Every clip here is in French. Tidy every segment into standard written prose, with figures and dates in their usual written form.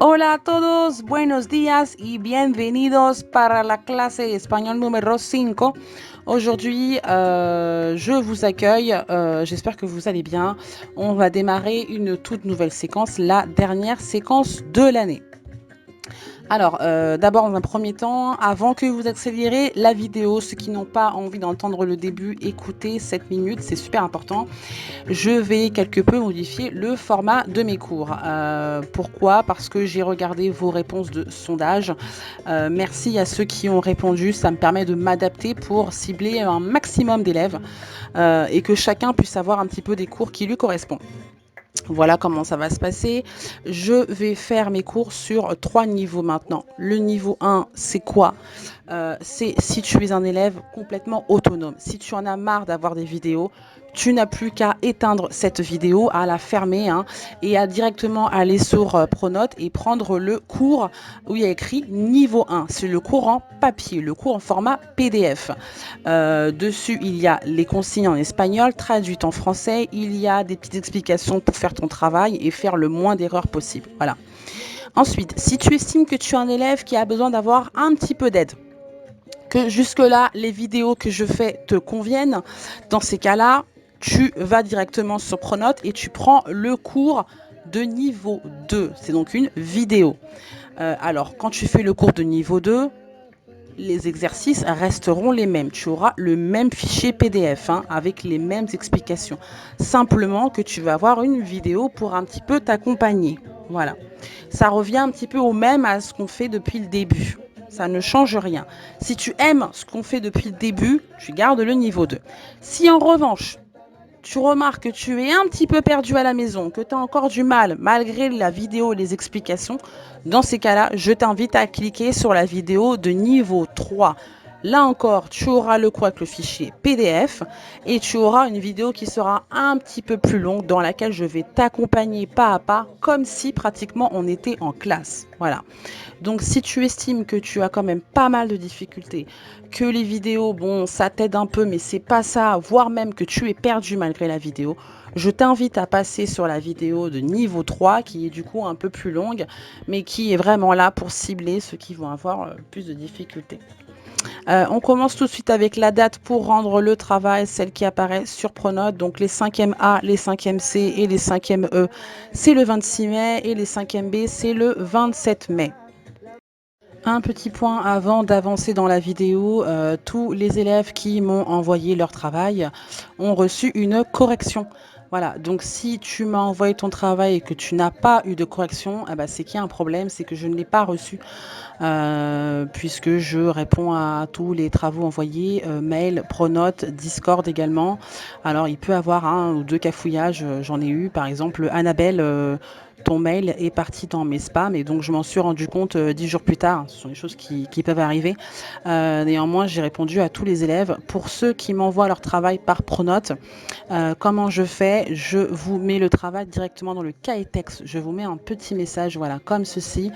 Hola a todos, buenos días y bienvenidos para la clase espagnol numéro 5. Aujourd'hui, je vous accueille, j'espère que vous allez bien. On va démarrer une toute nouvelle séquence, la dernière séquence de l'année. Alors, d'abord, dans un premier temps, avant que vous accélérez la vidéo, ceux qui n'ont pas envie d'entendre le début, écoutez 7 minutes, c'est super important. Je vais quelque peu modifier le format de mes cours. Pourquoi? Parce que j'ai regardé vos réponses de sondage. Merci à ceux qui ont répondu, ça me permet de m'adapter pour cibler un maximum d'élèves et que chacun puisse avoir un petit peu des cours qui lui correspondent. Voilà comment ça va se passer. Je vais faire mes cours sur 3 niveaux maintenant. Le niveau 1, c'est quoi? C'est si tu es un élève complètement autonome. Si tu en as marre d'avoir des vidéos, tu n'as plus qu'à éteindre cette vidéo, à la fermer et à directement aller sur Pronote et prendre le cours où il y a écrit niveau 1. C'est le cours en papier, le cours en format PDF. Dessus, il y a les consignes en espagnol, traduites en français. Il y a des petites explications pour faire ton travail et faire le moins d'erreurs possible. Voilà. Ensuite, si tu estimes que tu es un élève qui a besoin d'avoir un petit peu d'aide, que jusque-là, les vidéos que je fais te conviennent, dans ces cas-là, tu vas directement sur Pronote et tu prends le cours de niveau 2. C'est donc une vidéo. Alors, quand tu fais le cours de niveau 2, les exercices resteront les mêmes. Tu auras le même fichier PDF avec les mêmes explications. Simplement que tu vas avoir une vidéo pour un petit peu t'accompagner. Voilà. Ça revient un petit peu au même à ce qu'on fait depuis le début. Ça ne change rien. Si tu aimes ce qu'on fait depuis le début, tu gardes le niveau 2. Si en revanche, tu remarques que tu es un petit peu perdu à la maison, que tu as encore du mal malgré la vidéo et les explications, dans ces cas-là, je t'invite à cliquer sur la vidéo de niveau 3. Là encore, tu auras le cours avec le fichier PDF et tu auras une vidéo qui sera un petit peu plus longue dans laquelle je vais t'accompagner pas à pas comme si pratiquement on était en classe. Voilà. Donc si tu estimes que tu as quand même pas mal de difficultés, que les vidéos, bon, ça t'aide un peu, mais c'est pas ça, voire même que tu es perdu malgré la vidéo, je t'invite à passer sur la vidéo de niveau 3, qui est du coup un peu plus longue, mais qui est vraiment là pour cibler ceux qui vont avoir plus de difficultés. On commence tout de suite avec la date pour rendre le travail, celle qui apparaît sur Pronote. Donc les 5e A, les 5e C et les 5e E, c'est le 26 mai et les 5e B, c'est le 27 mai. Un petit point avant d'avancer dans la vidéo, tous les élèves qui m'ont envoyé leur travail ont reçu une correction. Voilà, donc si tu m'as envoyé ton travail et que tu n'as pas eu de correction, eh ben, c'est qu'il y a un problème, c'est que je ne l'ai pas reçu, puisque je réponds à tous les travaux envoyés, mail, Pronote, Discord également. Alors il peut y avoir un ou deux cafouillages, j'en ai eu, par exemple Annabelle, ton mail est parti dans mes spams et donc je m'en suis rendu compte 10 jours plus tard. Ce sont des choses qui peuvent arriver. Néanmoins, j'ai répondu à tous les élèves. Pour ceux qui m'envoient leur travail par Pronote, comment je fais? Je vous mets le travail directement dans le cahier texte. Je vous mets un petit message, voilà, comme ceci,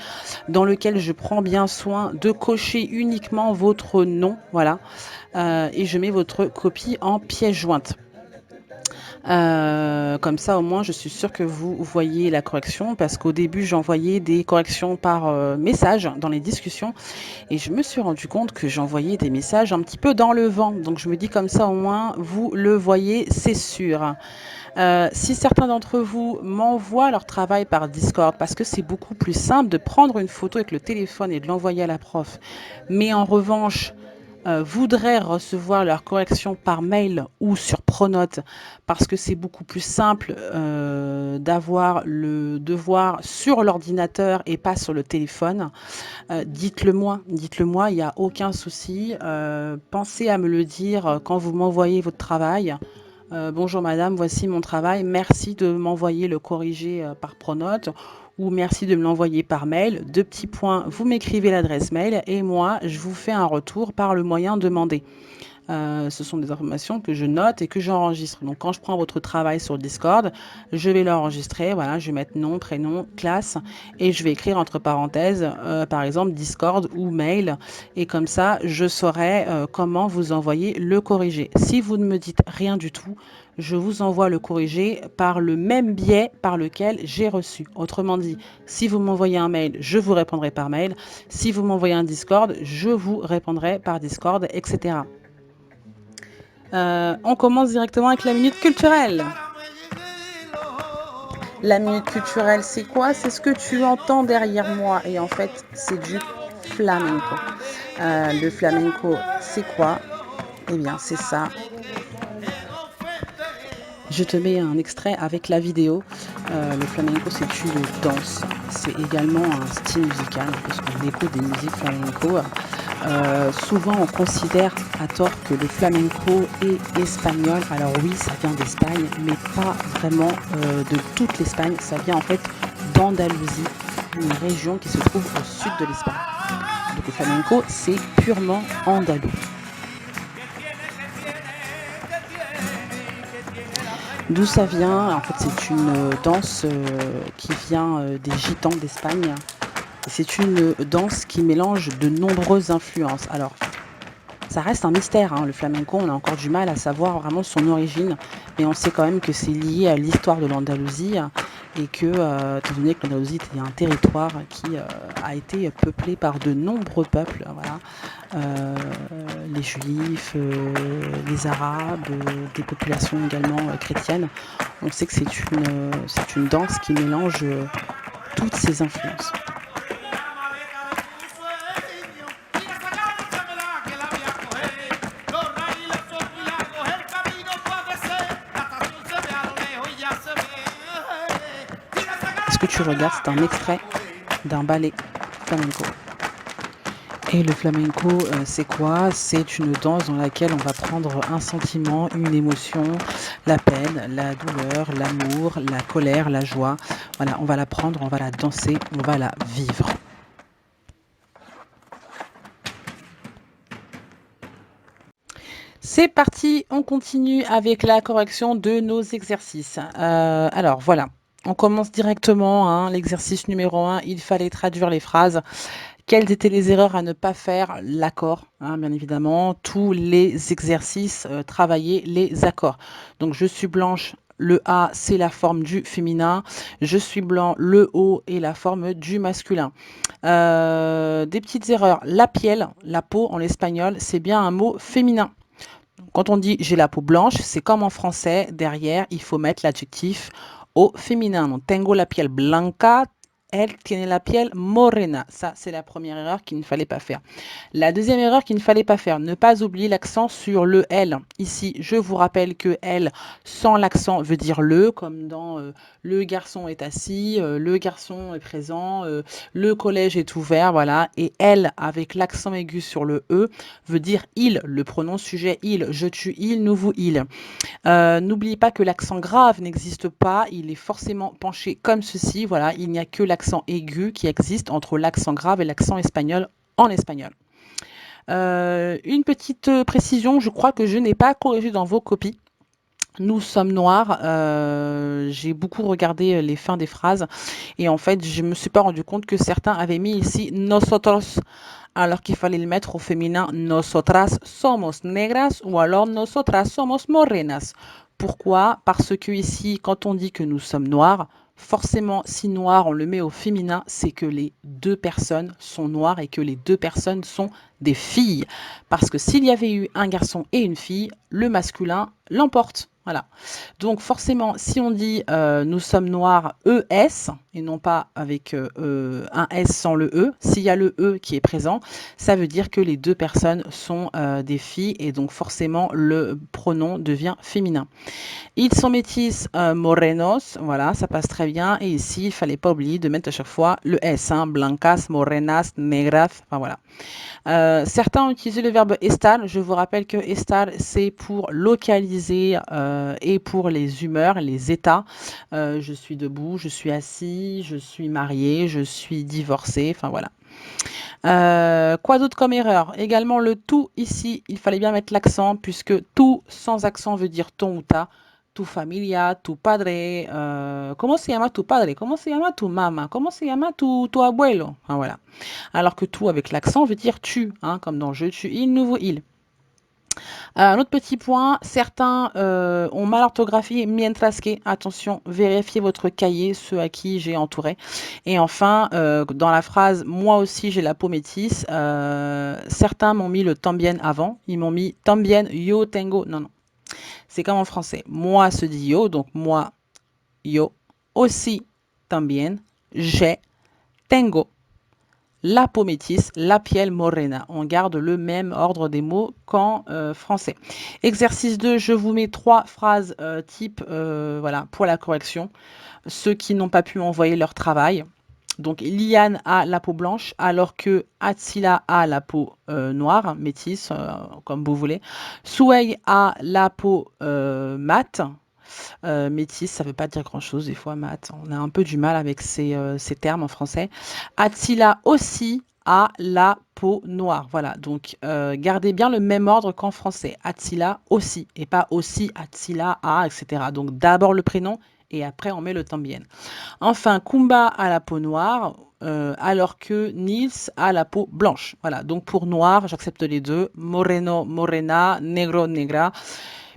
dans lequel je prends bien soin de cocher uniquement votre nom, voilà, et je mets votre copie en pièce jointe. Comme ça, au moins, je suis sûre que vous voyez la correction parce qu'au début, j'envoyais des corrections par message dans les discussions et je me suis rendu compte que j'envoyais des messages un petit peu dans le vent. Donc, je me dis comme ça, au moins, vous le voyez, c'est sûr. Si certains d'entre vous m'envoient leur travail par Discord, parce que c'est beaucoup plus simple de prendre une photo avec le téléphone et de l'envoyer à la prof, mais en revanche, voudraient recevoir leur correction par mail ou sur Pronote parce que c'est beaucoup plus simple d'avoir le devoir sur l'ordinateur et pas sur le téléphone. Dites-le moi, il n'y a aucun souci. Pensez à me le dire quand vous m'envoyez votre travail. Bonjour madame, voici mon travail. Merci de m'envoyer le corrigé par Pronote ou merci de me l'envoyer par mail. Deux petits points, vous m'écrivez l'adresse mail et moi, je vous fais un retour par le moyen demandé. Ce sont des informations que je note et que j'enregistre. Donc quand je prends votre travail sur Discord, je vais l'enregistrer. Voilà, je vais mettre nom, prénom, classe et je vais écrire entre parenthèses, par exemple Discord ou mail. Et comme ça, je saurai comment vous envoyer le corrigé. Si vous ne me dites rien du tout, je vous envoie le corrigé par le même biais par lequel j'ai reçu. Autrement dit, si vous m'envoyez un mail, je vous répondrai par mail. Si vous m'envoyez un Discord, je vous répondrai par Discord, etc. On commence directement avec la minute culturelle. La minute culturelle, c'est quoi? C'est ce que tu entends derrière moi. Et en fait, c'est du flamenco. Le flamenco, c'est quoi? Eh bien, c'est ça. Je te mets un extrait avec la vidéo. Le flamenco, c'est une danse. C'est également un style musical, parce qu'on écoute des musiques flamenco. Souvent, on considère à tort que le flamenco est espagnol. Alors oui, ça vient d'Espagne, mais pas vraiment de toute l'Espagne. Ça vient en fait d'Andalousie, une région qui se trouve au sud de l'Espagne. Donc le flamenco, c'est purement andalou. D'où ça vient? En fait, c'est une danse qui vient des gitans d'Espagne. C'est une danse qui mélange de nombreuses influences. Alors, ça reste un mystère, hein, le flamenco, on a encore du mal à savoir vraiment son origine, mais on sait quand même que c'est lié à l'histoire de l'Andalousie et que, étant donné que l'Andalousie était un territoire qui a été peuplé par de nombreux peuples, voilà, les Juifs, les Arabes, des populations également chrétiennes, on sait que c'est une danse qui mélange toutes ces influences. Ce que tu regardes, c'est un extrait d'un ballet flamenco. Et le flamenco, c'est quoi? C'est une danse dans laquelle on va prendre un sentiment, une émotion, la peine, la douleur, l'amour, la colère, la joie. Voilà, on va la prendre, on va la danser, on va la vivre. C'est parti, on continue avec la correction de nos exercices. Alors voilà, on commence directement. Hein, l'exercice numéro 1, il fallait traduire les phrases. Quelles étaient les erreurs à ne pas faire? L'accord, hein, bien évidemment. Tous les exercices, travailler les accords. Donc, je suis blanche, le A, c'est la forme du féminin. Je suis blanc, le O est la forme du masculin. Des petites erreurs. La piel, la peau en espagnol, c'est bien un mot féminin. Quand on dit j'ai la peau blanche, c'est comme en français. Derrière, il faut mettre l'adjectif au féminin. Donc, tengo la piel blanca. Elle tiene la piel morena. Ça, c'est la première erreur qu'il ne fallait pas faire. La deuxième erreur qu'il ne fallait pas faire, ne pas oublier l'accent sur le L. Ici, je vous rappelle que L, sans l'accent, veut dire le, comme dans le garçon est assis, le garçon est présent, le collège est ouvert, voilà. Et L, avec l'accent aigu sur le E, veut dire il, le pronom sujet il, je tue il, nous vous il. N'oubliez pas que l'accent grave n'existe pas, il est forcément penché comme ceci, voilà, il n'y a que l'accent aigu qui existe entre l'accent grave et l'accent espagnol en espagnol. Une petite précision, je crois que je n'ai pas corrigé dans vos copies. Nous sommes noirs. J'ai beaucoup regardé les fins des phrases et en fait, je me suis pas rendu compte que certains avaient mis ici nosotros alors qu'il fallait le mettre au féminin nosotras somos negras ou alors nosotras somos morenas. Pourquoi? Parce que ici, quand on dit que nous sommes noirs, forcément, si noir, on le met au féminin, c'est que les deux personnes sont noires et que les deux personnes sont des filles. Parce que s'il y avait eu un garçon et une fille, le masculin l'emporte. Voilà. Donc forcément, si on dit nous sommes noirs ES et non pas avec un S sans le E, s'il y a le E qui est présent, ça veut dire que les deux personnes sont des filles et donc forcément le pronom devient féminin. Ils sont métis morenos, voilà, ça passe très bien. Et ici, il ne fallait pas oublier de mettre à chaque fois le S, hein, blancas, morenas, negras, enfin voilà. Certains ont utilisé le verbe estar. Je vous rappelle que estar, c'est pour localiser et pour les humeurs, les états. Je suis debout, je suis assis, je suis marié, je suis divorcé, enfin voilà. Quoi d'autre comme erreur? Également le tout ici, il fallait bien mettre l'accent puisque tout sans accent veut dire ton ou ta. Tu familia, tu padre, ¿cómo se llama tu padre? ¿Cómo se llama tu mamá? ¿Cómo se llama tu abuelo? Enfin, voilà. Alors que tout avec l'accent veut dire tu, hein, comme dans je, tu, il, nouveau il. Un autre petit point, certains ont mal orthographié mientras que, attention, vérifiez votre cahier, ceux à qui j'ai entouré. Et enfin, dans la phrase moi aussi j'ai la peau métisse, certains m'ont mis le tambien avant, ils m'ont mis tambien yo tengo. Non, non, c'est comme en français. Moi se dit yo, donc moi, yo, aussi tambien, j'ai, tengo la peau métisse, la piel morena. On garde le même ordre des mots qu'en français. Exercice 2, je vous mets 3 phrases type voilà, pour la correction. Ceux qui n'ont pas pu envoyer leur travail. Donc Liane a la peau blanche alors que Atsila a la peau noire, métisse, comme vous voulez. Souei a la peau mate. Métisse, ça ne veut pas dire grand-chose des fois, mat. On a un peu du mal avec ces termes en français. Attila aussi a la peau noire. Voilà, donc gardez bien le même ordre qu'en français. Attila aussi, et pas aussi Attila a, etc. Donc d'abord le prénom et après on met le tambien. Enfin, Kumba a la peau noire. Alors que Nils a la peau blanche. Voilà, donc pour noir, j'accepte les deux. Moreno, morena, negro, negra.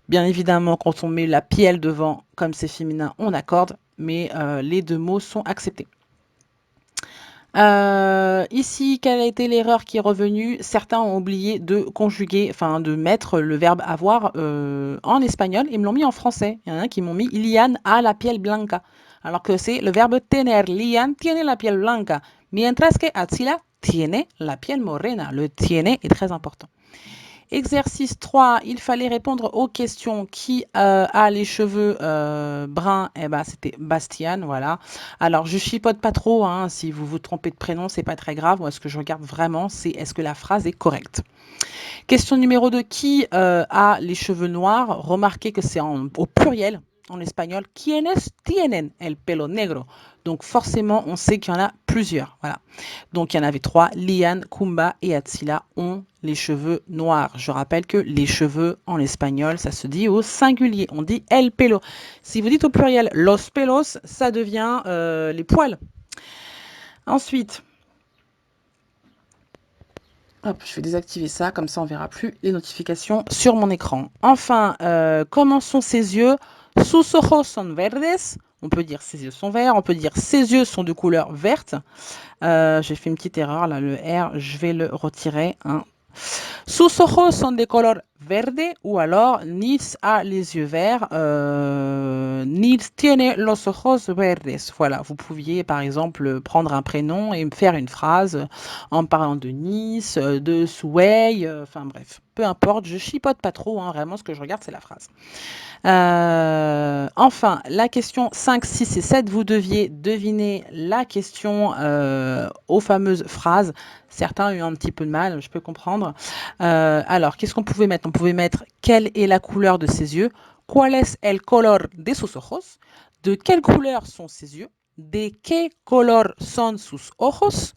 Bien évidemment, quand on met la piel devant, comme c'est féminin, on accorde, mais les deux mots sont acceptés. Ici, quelle a été l'erreur qui est revenue? Certains ont oublié de conjuguer, enfin de mettre le verbe avoir en espagnol et me l'ont mis en français. Il y en a qui m'ont mis Lian a la piel blanca, alors que c'est le verbe tener. Lian tiene la piel blanca, mientras que Atzila tiene la piel morena. Le tiene est très important. Exercice 3, il fallait répondre aux questions. Qui a les cheveux bruns? Eh ben, c'était Bastian, voilà. Alors, je chipote pas trop, hein, si vous vous trompez de prénom, c'est pas très grave. Moi, ce que je regarde vraiment, c'est est-ce que la phrase est correcte. Question numéro 2, qui a les cheveux noirs? Remarquez que c'est au pluriel en espagnol. ¿Quiénes tienen el pelo negro? Donc forcément, on sait qu'il y en a plusieurs. Voilà. Donc il y en avait 3. Lian, Kumba et Atsila ont les cheveux noirs. Je rappelle que les cheveux en espagnol, ça se dit au singulier. On dit el pelo. Si vous dites au pluriel los pelos, ça devient les poils. Ensuite, hop, je vais désactiver ça, comme ça on verra plus les notifications sur mon écran. Enfin, comment sont ses yeux? Sus ojos son verdes. On peut dire ses yeux sont verts, on peut dire ses yeux sont de couleur verte. J'ai fait une petite erreur là, le R, je vais le retirer. Hein. Sus ojos son de color verde ou alors Nils a les yeux verts. Nils tiene los ojos verdes. Voilà, vous pouviez par exemple prendre un prénom et faire une phrase en parlant de Nice, de Souhey, enfin bref, peu importe, je chipote pas trop, hein, vraiment ce que je regarde c'est la phrase. Enfin, la question 5, 6 et 7, vous deviez deviner la question aux fameuses phrases. Certains ont eu un petit peu de mal, je peux comprendre. Alors, qu'est-ce qu'on pouvait mettre? On pouvait mettre quelle est la couleur de ses yeux? ¿Cuál es el color de sus ojos? De quelle couleur sont ses yeux? ¿De qué color son sus ojos?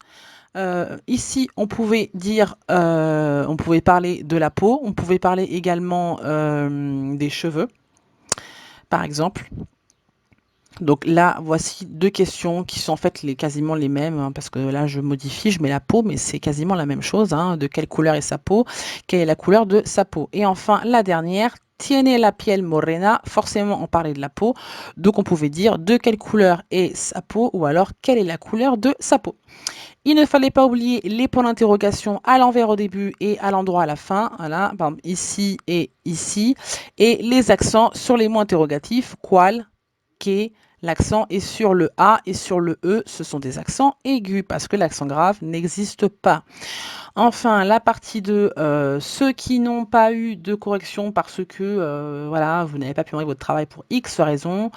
Ici, on pouvait dire, on pouvait parler de la peau, on pouvait parler également des cheveux, par exemple. Donc là, voici deux questions qui sont en fait quasiment les mêmes, hein, parce que là, je modifie, je mets la peau, mais c'est quasiment la même chose. Hein, de quelle couleur est sa peau? Quelle est la couleur de sa peau? Et enfin, la dernière, tiene la piel morena. Forcément, on parlait de la peau. Donc, on pouvait dire de quelle couleur est sa peau ou alors quelle est la couleur de sa peau. Il ne fallait pas oublier les points d'interrogation à l'envers au début et à l'endroit à la fin. Voilà, par exemple, ici et ici. Et les accents sur les mots interrogatifs. Qual, que, l'accent est sur le A et sur le E. Ce sont des accents aigus parce que l'accent grave n'existe pas. Enfin, la partie 2, ceux qui n'ont pas eu de correction parce que voilà, vous n'avez pas pu envoyer votre travail pour X raison,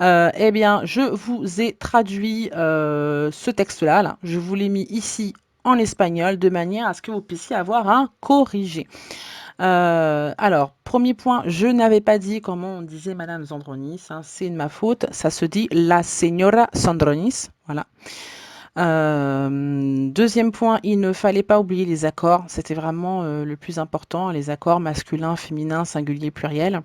eh bien, je vous ai traduit ce texte-là. Là. Je vous l'ai mis ici en espagnol de manière à ce que vous puissiez avoir un corrigé. Alors, premier point, je n'avais pas dit comment on disait Madame Zandronis, hein, c'est de ma faute, ça se dit la señora Zandronis, voilà. Deuxième point, il ne fallait pas oublier les accords. C'était vraiment le plus important, les accords masculin, féminin, singulier, pluriel.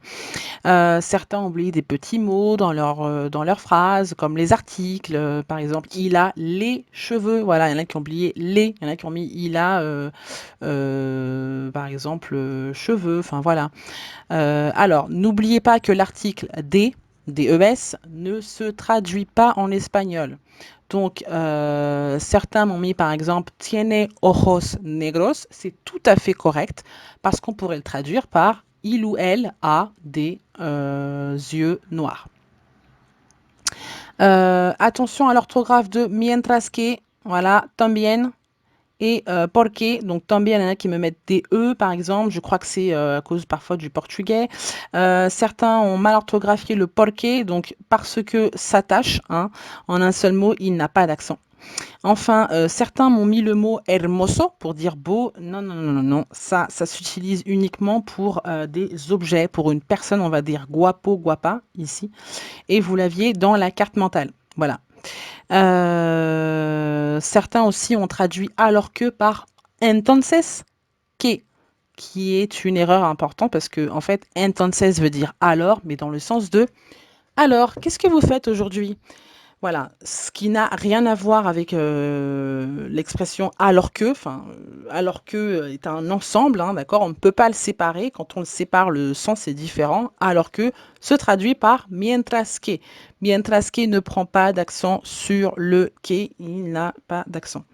Certains ont oublié des petits mots dans leurs phrases, comme les articles. Par exemple, il a les cheveux. Voilà, il y en a qui ont oublié les. Il y en a qui ont mis il a, par exemple, cheveux. Enfin, voilà. Alors, n'oubliez pas que l'article DES, ne se traduit pas en espagnol. Donc, certains m'ont mis par exemple tiene ojos negros, c'est tout à fait correct parce qu'on pourrait le traduire par il ou elle a des yeux noirs. Attention à l'orthographe de mientras que, voilà, también et porque, donc también, il y en a qui me mettent des E par exemple, je crois que c'est à cause parfois du portugais. Certains ont mal orthographié le porque, donc parce que s'attache, hein, en un seul mot, il n'a pas d'accent. Enfin, certains m'ont mis le mot hermoso pour dire beau. Non, non, non, non, non. Ça s'utilise uniquement pour des objets. Pour une personne, on va dire guapo, guapa, ici. Et vous l'aviez dans la carte mentale. Voilà. Certains aussi ont traduit alors que par entonces que, qui est une erreur importante parce que, en fait, entonces veut dire alors, mais dans le sens de alors, qu'est-ce que vous faites aujourd'hui? Voilà, ce qui n'a rien à voir avec l'expression alors que est un ensemble, hein, d'accord? On ne peut pas le séparer. Quand on le sépare, le sens est différent. Alors que se traduit par mientras que. Mientras que ne prend pas d'accent sur le que, il n'a pas d'accent.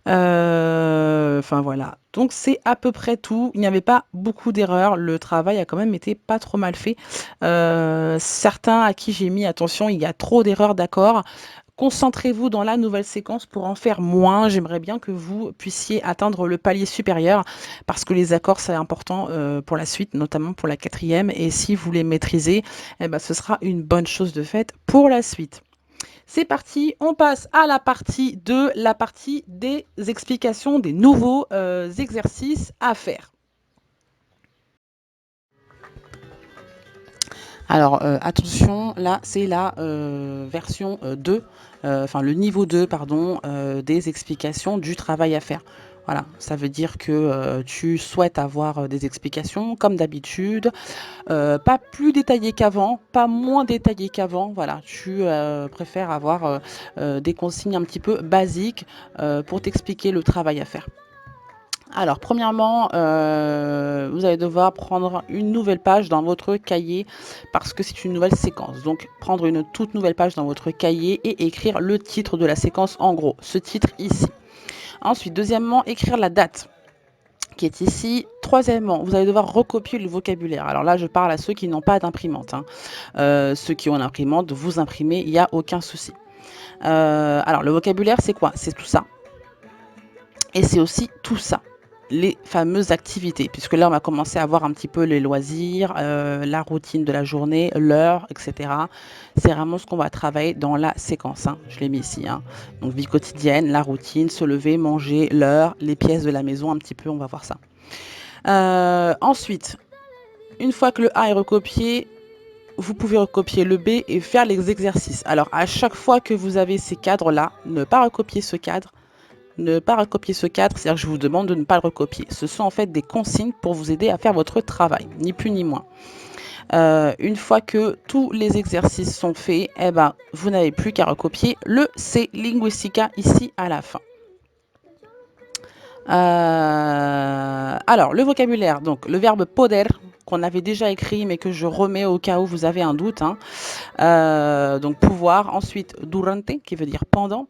Enfin voilà, donc c'est à peu près tout. Il n'y avait pas beaucoup d'erreurs. Le travail a quand même été pas trop mal fait. Certains à qui j'ai mis attention, il y a trop d'erreurs d'accords. Concentrez-vous dans la nouvelle séquence pour en faire moins. J'aimerais bien que vous puissiez atteindre le palier supérieur parce que les accords, c'est important pour la suite, notamment pour la quatrième. Et si vous les maîtrisez, eh ben, ce sera une bonne chose de faite pour la suite. C'est parti, on passe à la partie 2, la partie des explications des nouveaux exercices à faire. Alors, attention, là, c'est la version 2, enfin le niveau 2, pardon, des explications du travail à faire. Voilà, ça veut dire que tu souhaites avoir des explications comme d'habitude, pas plus détaillées qu'avant, pas moins détaillées qu'avant. Voilà, tu préfères avoir des consignes un petit peu basiques pour t'expliquer le travail à faire. Alors, premièrement, vous allez devoir prendre une nouvelle page dans votre cahier parce que c'est une nouvelle séquence. Donc, prendre une toute nouvelle page dans votre cahier et écrire le titre de la séquence en gros, ce titre ici. Ensuite, deuxièmement, écrire la date qui est ici. Troisièmement, vous allez devoir recopier le vocabulaire. Alors là, je parle à ceux qui n'ont pas d'imprimante, hein. Ceux qui ont une imprimante, vous imprimez, il n'y a aucun souci. Alors, le vocabulaire, c'est quoi? C'est tout ça. Et c'est aussi tout ça, les fameuses activités, puisque là, on va commencer à voir un petit peu les loisirs, la routine de la journée, l'heure, etc. C'est vraiment ce qu'on va travailler dans la séquence, hein. Je l'ai mis ici, hein. Donc, vie quotidienne, la routine, se lever, manger, l'heure, les pièces de la maison, un petit peu, on va voir ça. Ensuite, une fois que le A est recopié, vous pouvez recopier le B et faire les exercices. Alors, à chaque fois que vous avez ces cadres-là, ne pas recopier ce cadre, ne pas recopier ce cadre, c'est-à-dire que je vous demande de ne pas le recopier. Ce sont en fait des consignes pour vous aider à faire votre travail, ni plus ni moins. Une fois que tous les exercices sont faits, eh ben, vous n'avez plus qu'à recopier le C Linguistica ici à la fin. Alors, le vocabulaire, donc le verbe poder, qu'on avait déjà écrit, mais que je remets au cas où vous avez un doute, hein. Donc, pouvoir. Ensuite, durante, qui veut dire pendant.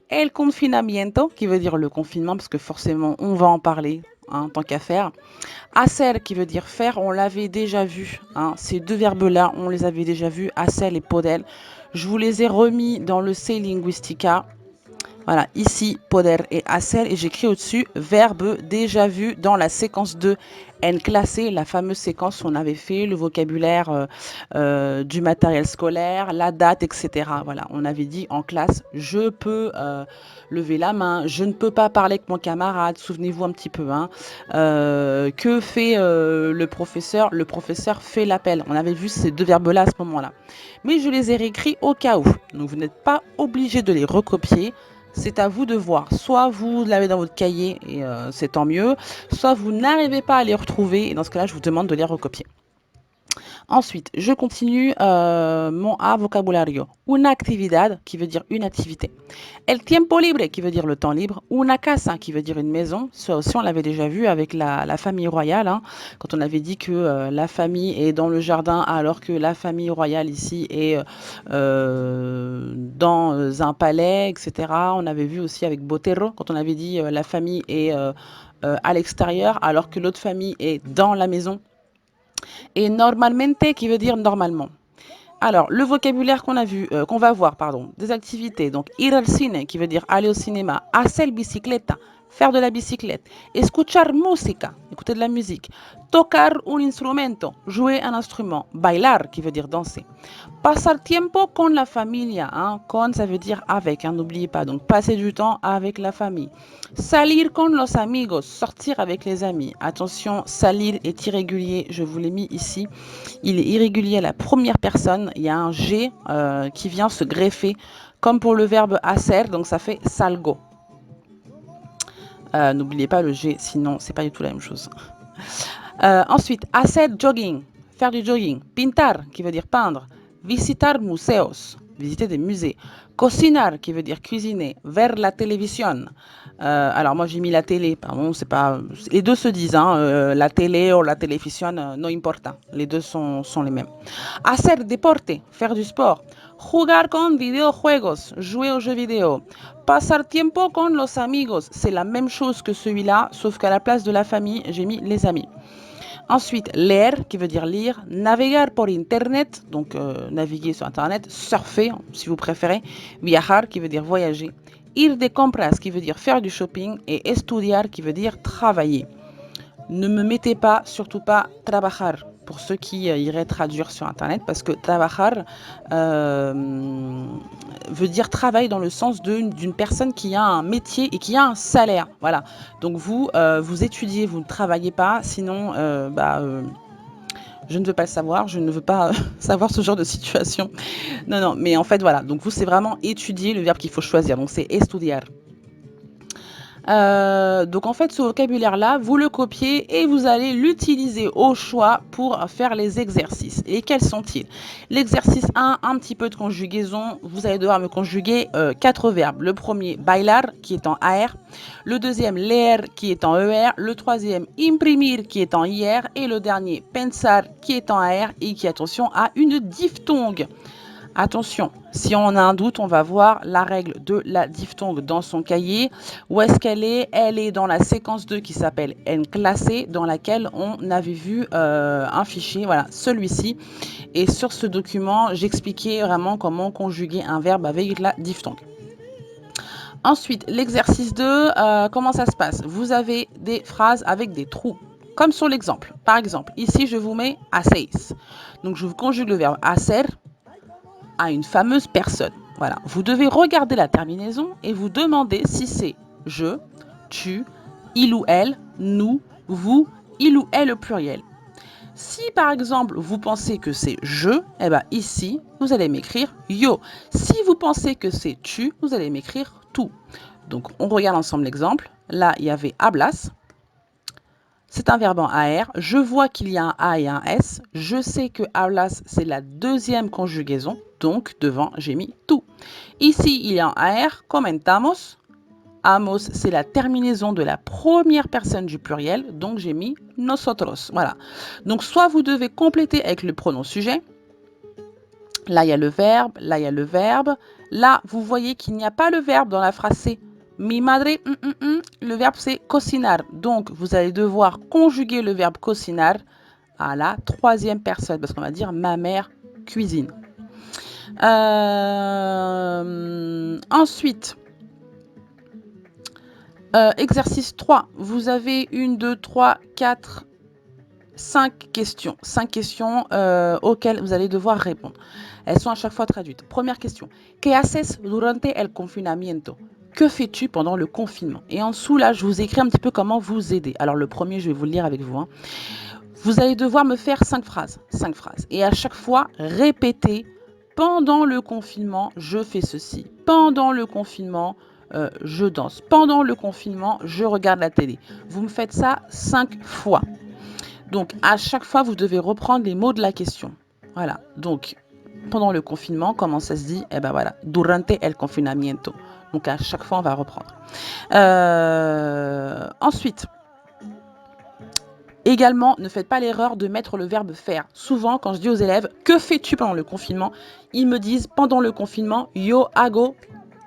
El confinamiento, qui veut dire le confinement, parce que forcément, on va en parler, hein, tant qu'à faire. Hacer, qui veut dire faire, on l'avait déjà vu, hein. Ces deux verbes-là, on les avait déjà vus, hacer et poder. Je vous les ai remis dans le C Linguistica. Voilà, ici, poder et hacer, et j'écris au-dessus verbe déjà vu dans la séquence 2 en classe, la fameuse séquence où on avait fait le vocabulaire du matériel scolaire, la date, etc. Voilà, on avait dit en classe, je peux lever la main, je ne peux pas parler avec mon camarade, souvenez-vous un petit peu, hein. Que fait le professeur? Le professeur fait l'appel. On avait vu ces deux verbes-là à ce moment-là. Mais je les ai réécrits au cas où. Donc vous n'êtes pas obligé de les recopier. c'est à vous de voir. Soit vous l'avez dans votre cahier et c'est tant mieux, soit vous n'arrivez pas à les retrouver et dans ce cas-là, je vous demande de les recopier. Ensuite, je continue mon A vocabulario. Una actividad, qui veut dire une activité. El tiempo libre, qui veut dire le temps libre. Una casa, qui veut dire une maison. Ça aussi, on l'avait déjà vu avec la famille royale, hein, quand on avait dit que la famille est dans le jardin, alors que la famille royale ici est dans un palais, etc. On avait vu aussi avec Botero, quand on avait dit la famille est à l'extérieur, alors que l'autre famille est dans la maison. Et normalmente qui veut dire normalement. Alors, le vocabulaire qu'on a vu, qu'on va voir, pardon, des activités. Donc, ir al cine, qui veut dire aller au cinéma. Hacer bicicleta, faire de la bicyclette. Escuchar música, écouter de la musique. Tocar un instrumento, jouer un instrument. Bailar, qui veut dire danser. Pasar tiempo con la familia, hein. Con, ça veut dire avec, hein, n'oubliez pas. Donc, passer du temps avec la famille. Salir con los amigos, sortir avec les amis. Attention, salir est irrégulier, je vous l'ai mis ici. Il est irrégulier à la première personne. Il y a un G qui vient se greffer, comme pour le verbe hacer, donc ça fait salgo. N'oubliez pas le G, sinon c'est pas du tout la même chose. Ensuite, hacer jogging, faire du jogging. Pintar, qui veut dire peindre. Visitar museos, visiter des musées. Cocinar, qui veut dire cuisiner. Ver la télévision. Alors moi j'ai mis la télé, pardon, c'est pas. Les deux se disent, hein, la télé ou la télévision, no importa. Les deux sont les mêmes. Hacer deporte, faire du sport. Jugar con videojuegos, jouer aux jeux vidéo. Pasar tiempo con los amigos, c'est la même chose que celui-là, sauf qu'à la place de la famille, j'ai mis les amis. Ensuite, leer, qui veut dire lire. Navegar por internet, donc naviguer sur internet. Surfer, si vous préférez. Viajar, qui veut dire voyager. Ir de compras, qui veut dire faire du shopping. Et estudiar, qui veut dire travailler. Ne me mettez pas, surtout pas, trabajar, pour ceux qui iraient traduire sur internet, parce que trabajar veut dire travail dans le sens d'une personne qui a un métier et qui a un salaire. Voilà. Donc vous, vous étudiez, vous ne travaillez pas, sinon, je ne veux pas le savoir, je ne veux pas savoir ce genre de situation. Non, non, mais en fait, voilà. Donc vous, c'est vraiment étudier le verbe qu'il faut choisir. Donc c'est estudiar. Donc en fait, ce vocabulaire-là, vous le copiez et vous allez l'utiliser au choix pour faire les exercices. Et quels sont-ils? L'exercice 1, un petit peu de conjugaison. Vous allez devoir me conjuguer 4 verbes. Le premier, bailar, qui est en AR. Le deuxième, leer, qui est en ER. Le troisième, imprimir, qui est en IR. Et le dernier, pensar, qui est en AR et qui, attention, a une diphtongue. Attention, si on a un doute, on va voir la règle de la diphtongue dans son cahier. Où est-ce qu'elle est? Elle est dans la séquence 2 qui s'appelle en classé, dans laquelle on avait vu un fichier, voilà, celui-ci. Et sur ce document, j'expliquais vraiment comment conjuguer un verbe avec la diphtongue. Ensuite, l'exercice 2, comment ça se passe? Vous avez des phrases avec des trous. Comme sur l'exemple. Par exemple, ici, je vous mets hacer. Donc, je vous conjugue le verbe hacer à une fameuse personne. Voilà. Vous devez regarder la terminaison et vous demander si c'est je, tu, il ou elle, nous, vous, il ou elle au pluriel. Si par exemple vous pensez que c'est je, eh ben ici vous allez m'écrire yo. Si vous pensez que c'est tu, vous allez m'écrire tu. Donc on regarde ensemble l'exemple. Là il y avait hablas. C'est un verbe en AR. Je vois qu'il y a un A et un S. Je sais que hablas, c'est la deuxième conjugaison. Donc, devant, j'ai mis tout. Ici, il y a un AR. Comentamos. Amos, c'est la terminaison de la première personne du pluriel. Donc, j'ai mis nosotros. Voilà. Donc, soit vous devez compléter avec le pronom sujet. Là, il y a le verbe. Là, il y a le verbe. Là, vous voyez qu'il n'y a pas le verbe dans la phrase C. Mi madre, le verbe c'est cocinar. Donc, vous allez devoir conjuguer le verbe cocinar à la troisième personne. Parce qu'on va dire ma mère cuisine. Ensuite, exercice 3. Vous avez 1, 2, 3, 4, 5 questions. 5 questions auxquelles vous allez devoir répondre. Elles sont à chaque fois traduites. Première question. ¿Qué haces durante el confinamiento? Que fais-tu pendant le confinement? Et en dessous, là, je vous écris un petit peu comment vous aider. Alors, le premier, je vais vous le lire avec vous. Hein. Vous allez devoir me faire 5 phrases. 5 phrases. Et à chaque fois, répétez. Pendant le confinement, je fais ceci. Pendant le confinement, je danse. Pendant le confinement, je regarde la télé. Vous me faites ça 5 fois. Donc, à chaque fois, vous devez reprendre les mots de la question. Voilà. Donc, pendant le confinement, comment ça se dit? Eh ben voilà, durante el confinamiento. Donc, à chaque fois, on va reprendre. Ensuite, également, ne faites pas l'erreur de mettre le verbe faire. Souvent, quand je dis aux élèves, que fais-tu pendant le confinement? Ils me disent, pendant le confinement, yo hago.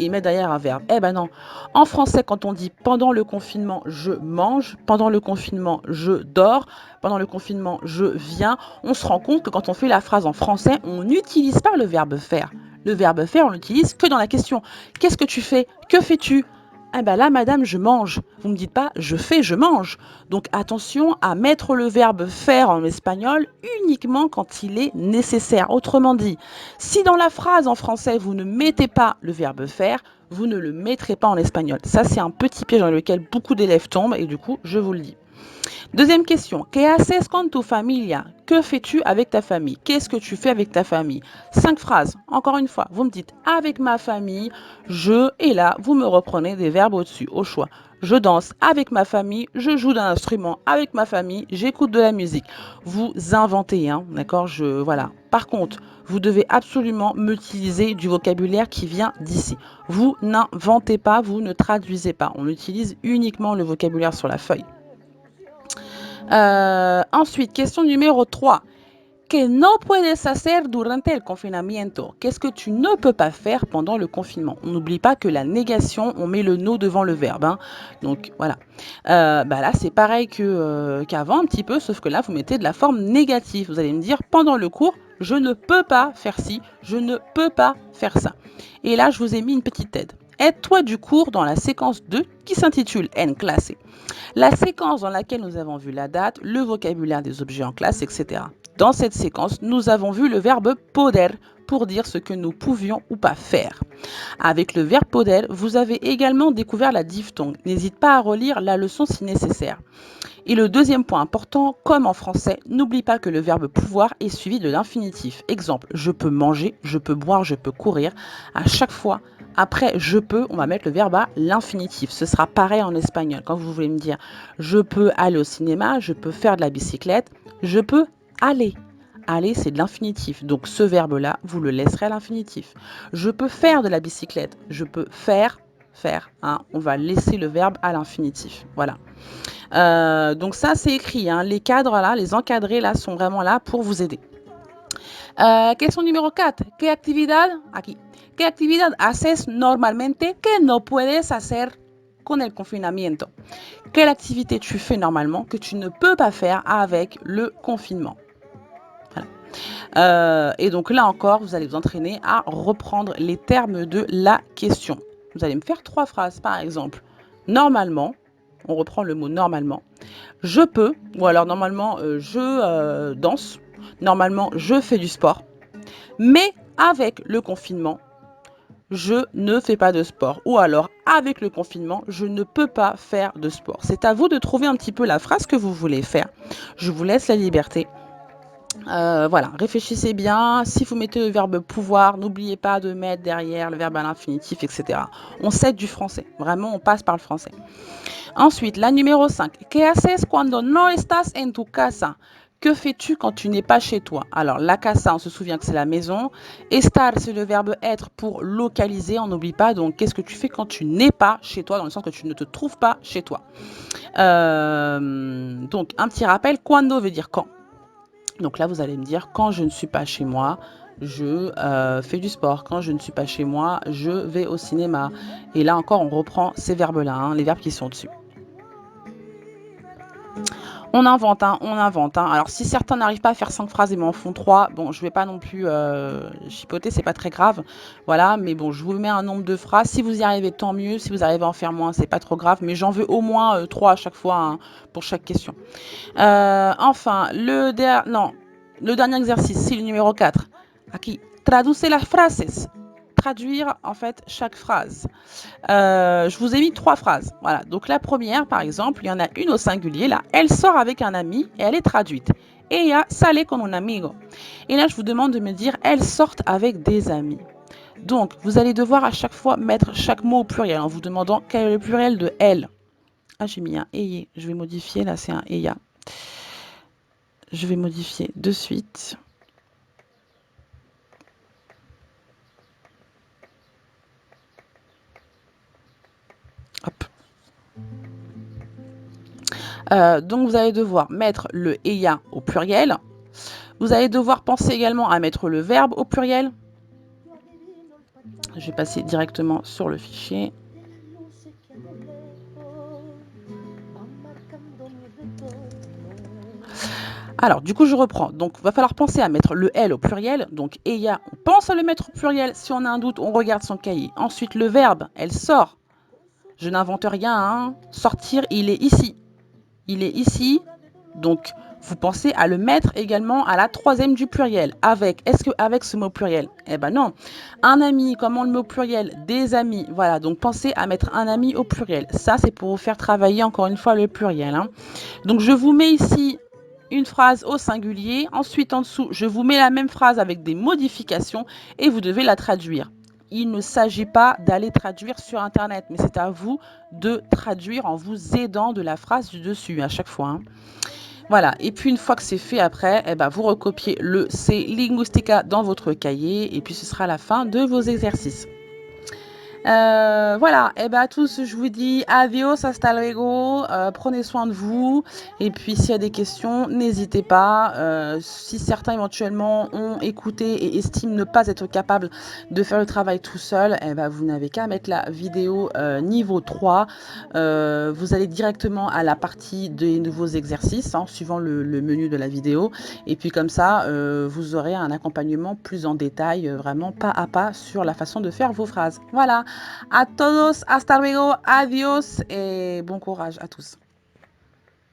Ils mettent derrière un verbe. Eh ben non. En français, quand on dit pendant le confinement, je mange, pendant le confinement, je dors, pendant le confinement, je viens, on se rend compte que quand on fait la phrase en français, on n'utilise pas le verbe faire. Le verbe faire, on l'utilise que dans la question. Qu'est-ce que tu fais? Que fais-tu? Eh ben là, madame, je mange. Vous ne me dites pas je fais, je mange. Donc attention à mettre le verbe faire en espagnol uniquement quand il est nécessaire. Autrement dit, si dans la phrase en français, vous ne mettez pas le verbe faire, vous ne le mettrez pas en espagnol. Ça, c'est un petit piège dans lequel beaucoup d'élèves tombent et du coup, je vous le dis. Deuxième question. ¿Qué haces con tu familia? Que fais-tu avec ta famille? Qu'est-ce que tu fais avec ta famille? 5 phrases. Encore une fois, vous me dites avec ma famille, je, et là, vous me reprenez des verbes au-dessus, au choix. Je danse avec ma famille, je joue d'un instrument avec ma famille, j'écoute de la musique. Vous inventez, hein, d'accord? Voilà. Par contre, vous devez absolument m'utiliser du vocabulaire qui vient d'ici. Vous n'inventez pas, vous ne traduisez pas. On utilise uniquement le vocabulaire sur la feuille. Ensuite, question numéro 3. Que no puedes hacer durante el confinamiento? Qu'est-ce que tu ne peux pas faire pendant le confinement? On n'oublie pas que la négation, on met le no devant le verbe. Hein. Donc voilà. Là, c'est pareil qu'avant un petit peu, sauf que là, vous mettez de la forme négative. Vous allez me dire, pendant le cours, je ne peux pas faire ci, je ne peux pas faire ça. Et là, je vous ai mis une petite aide. Aide-toi du cours dans la séquence 2 qui s'intitule En classe. La séquence dans laquelle nous avons vu la date, le vocabulaire des objets en classe, etc. Dans cette séquence, nous avons vu le verbe poder pour dire ce que nous pouvions ou pas faire. Avec le verbe poder, vous avez également découvert la diphtongue. N'hésite pas à relire la leçon si nécessaire. Et le deuxième point important, comme en français, n'oublie pas que le verbe pouvoir est suivi de l'infinitif. Exemple, je peux manger, je peux boire, je peux courir. À chaque fois, après je peux, on va mettre le verbe à l'infinitif. Ce sera pareil en espagnol. Quand vous voulez me dire je peux aller au cinéma, je peux faire de la bicyclette, je peux aller. Aller, c'est de l'infinitif. Donc ce verbe-là, vous le laisserez à l'infinitif. Je peux faire de la bicyclette, je peux faire. Hein. On va laisser le verbe à l'infinitif. Voilà. Donc ça, c'est écrit. Hein. Les cadres, là, les encadrés, là, sont vraiment là pour vous aider. Question numéro 4. ¿Qué actividad? Aquí. ¿Qué actividad haces normalmente que no puedes hacer con el confinamiento? Quelle activité tu fais normalement que tu ne peux pas faire avec le confinement? Voilà. Et donc là encore, vous allez vous entraîner à reprendre les termes de la question. Vous allez me faire 3 phrases, par exemple. Normalement, on reprend le mot normalement. Je peux, ou alors normalement, je danse. Normalement, je fais du sport. Mais avec le confinement, je ne fais pas de sport. Ou alors, avec le confinement, je ne peux pas faire de sport. C'est à vous de trouver un petit peu la phrase que vous voulez faire. Je vous laisse la liberté. Voilà, réfléchissez bien. Si vous mettez le verbe pouvoir, n'oubliez pas de mettre derrière le verbe à l'infinitif, etc. On s'aide du français. Vraiment, on passe par le français. Ensuite, la numéro 5. ¿Qué haces cuando no estás en tu casa? Que fais-tu quand tu n'es pas chez toi? Alors, la casa, on se souvient que c'est la maison. Estar, c'est le verbe être pour localiser. On n'oublie pas. Donc, qu'est-ce que tu fais quand tu n'es pas chez toi, dans le sens que tu ne te trouves pas chez toi? Donc, un petit rappel. Cuando veut dire quand. Donc là, vous allez me dire, quand je ne suis pas chez moi, je fais du sport. Quand je ne suis pas chez moi, je vais au cinéma. Et là encore, on reprend ces verbes-là, hein, les verbes qui sont dessus. On invente, hein, on invente. Hein. Alors, si certains n'arrivent pas à faire 5 phrases et m'en font 3, bon, je vais pas non plus chipoter, c'est pas très grave. Voilà, mais bon, je vous mets un nombre de phrases. Si vous y arrivez, tant mieux. Si vous arrivez à en faire moins, c'est pas trop grave. Mais j'en veux au moins 3 à chaque fois, hein, pour chaque question. Enfin, le dernier exercice, c'est le numéro 4. Aquí, traduce las frases. Traduire, en fait, chaque phrase. Je vous ai mis 3 phrases. Voilà. Donc, la première, par exemple, il y en a une au singulier. Là, elle sort avec un ami et elle est traduite. Ella sale con un amigo. Et là, je vous demande de me dire, elles sortent avec des amis. Donc, vous allez devoir à chaque fois mettre chaque mot au pluriel en vous demandant quel est le pluriel de elle. Ah, j'ai mis un ayé. Je vais modifier. Là, c'est un eya. Je vais modifier de suite. Hop. Donc, vous allez devoir mettre le eya au pluriel. Vous allez devoir penser également à mettre le verbe au pluriel. Je vais passer directement sur le fichier. Alors, du coup, je reprends. Donc, il va falloir penser à mettre le elle au pluriel. Donc, eya, on pense à le mettre au pluriel. Si on a un doute, on regarde son cahier. Ensuite, le verbe, elle sort. Je n'invente rien, hein. Sortir, il est ici. Il est ici. Donc, vous pensez à le mettre également à la troisième du pluriel. Avec. Est-ce que avec ce mot pluriel? Eh ben non. Un ami, comment le mot pluriel? Des amis. Voilà. Donc, pensez à mettre un ami au pluriel. Ça, c'est pour vous faire travailler encore une fois le pluriel, hein. Donc, je vous mets ici une phrase au singulier. Ensuite, en dessous, je vous mets la même phrase avec des modifications et vous devez la traduire. Il ne s'agit pas d'aller traduire sur Internet, mais c'est à vous de traduire en vous aidant de la phrase du dessus à chaque fois, hein. Voilà, et puis une fois que c'est fait après, eh ben, vous recopiez le C Linguistica dans votre cahier et puis ce sera la fin de vos exercices. Voilà, et ben à tous, je vous dis adios, hasta luego, prenez soin de vous, et puis s'il y a des questions, n'hésitez pas. Si certains éventuellement ont écouté et estiment ne pas être capables de faire le travail tout seul, eh ben vous n'avez qu'à mettre la vidéo niveau 3. Vous allez directement à la partie des nouveaux exercices, hein, suivant le menu de la vidéo, et puis comme ça, vous aurez un accompagnement plus en détail, vraiment pas à pas sur la façon de faire vos phrases. Voilà. A todos, hasta luego, adiós et bon courage à tous.